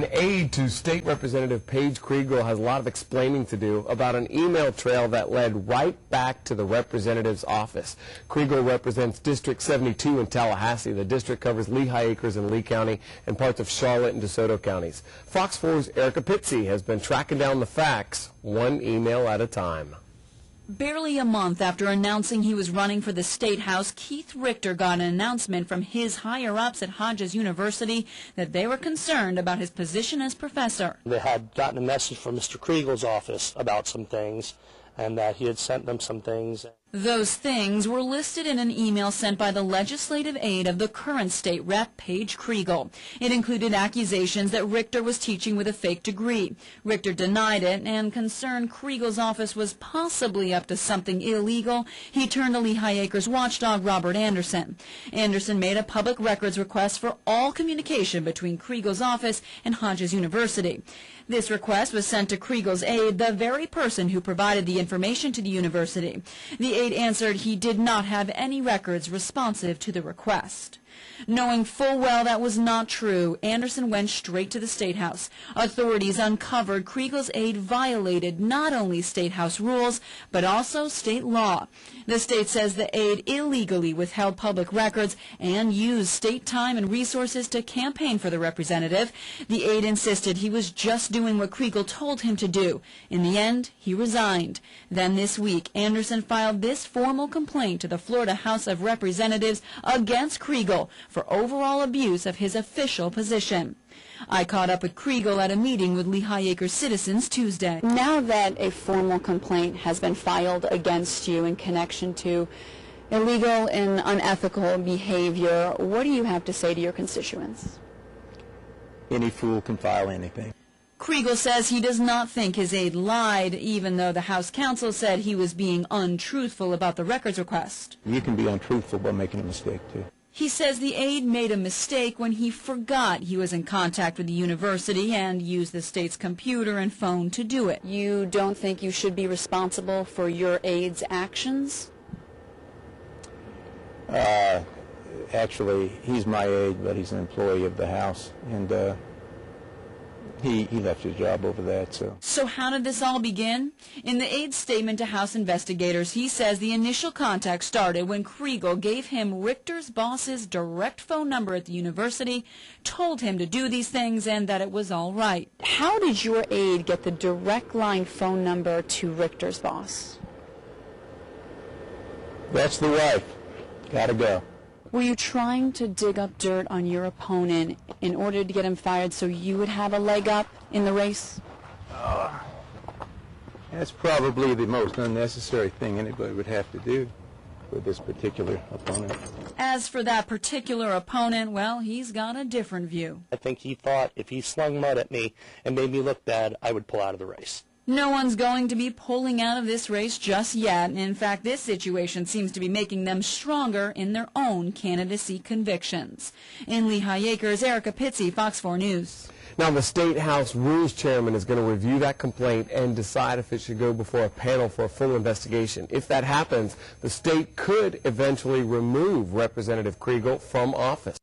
An aide to State Representative Paige Kreegel has a lot of explaining to do about an email trail that led right back to the representative's office. Kreegel represents District 72 in Tallahassee. The district covers Lehigh Acres in Lee County and parts of Charlotte and DeSoto counties. Fox 4's Erica Pittsey has been tracking down the facts, one email at a time. Barely a month after announcing he was running for the State House, Keith Richter got an announcement from his higher-ups at Hodges University that they were concerned about his position as professor. They had gotten a message from Mr. Kreegel's office about some things, and that he had sent them some things. Those things were listed in an email sent by the legislative aide of the current state rep, Paige Kreegel. It included accusations that Richter was teaching with a fake degree. Richter denied it, and concerned Kreegel's office was possibly up to something illegal, he turned to Lehigh Acres watchdog Robert Anderson. Anderson made a public records request for all communication between Kreegel's office and Hodges University. This request was sent to Kreegel's aide, the very person who provided the information to the university. The aide answered he did not have any records responsive to the request. Knowing full well that was not true, Anderson went straight to the State House. Authorities uncovered Kreegel's aide violated not only State House rules, but also state law. The state says the aide illegally withheld public records and used state time and resources to campaign for the representative. The aide insisted he was just doing what Kreegel told him to do. In the end, he resigned. Then this week, Anderson filed this formal complaint to the Florida House of Representatives against Kreegel for overall abuse of his official position. I caught up with Kreegel at a meeting with Lehigh Acres citizens Tuesday. Now that a formal complaint has been filed against you in connection to illegal and unethical behavior, what do you have to say to your constituents? Any fool can file anything. Kreegel says he does not think his aide lied, even though the House counsel said he was being untruthful about the records request. You can be untruthful by making a mistake, too. He says the aide made a mistake when he forgot he was in contact with the university and used the state's computer and phone to do it. You don't think you should be responsible for your aide's actions? Actually, he's my aide, but he's an employee of the House, and he left his job over that. So how did this all begin? In the aide's statement to House investigators, he says the initial contact started when Kreegel gave him Richter's boss's direct phone number at the university, told him to do these things, and that it was all right. How did your aide get the direct line phone number to Richter's boss? That's the wife. Gotta go. Were you trying to dig up dirt on your opponent in order to get him fired so you would have a leg up in the race? That's probably the most unnecessary thing anybody would have to do with this particular opponent. As for that particular opponent, well, he's got a different view. I think he thought if he slung mud at me and made me look bad, I would pull out of the race. No one's going to be pulling out of this race just yet. In fact, this situation seems to be making them stronger in their own candidacy convictions. In Lehigh Acres, Erica Pittsey, Fox 4 News. Now, the State House Rules Chairman is going to review that complaint and decide if it should go before a panel for a full investigation. If that happens, the state could eventually remove Representative Kreegel from office.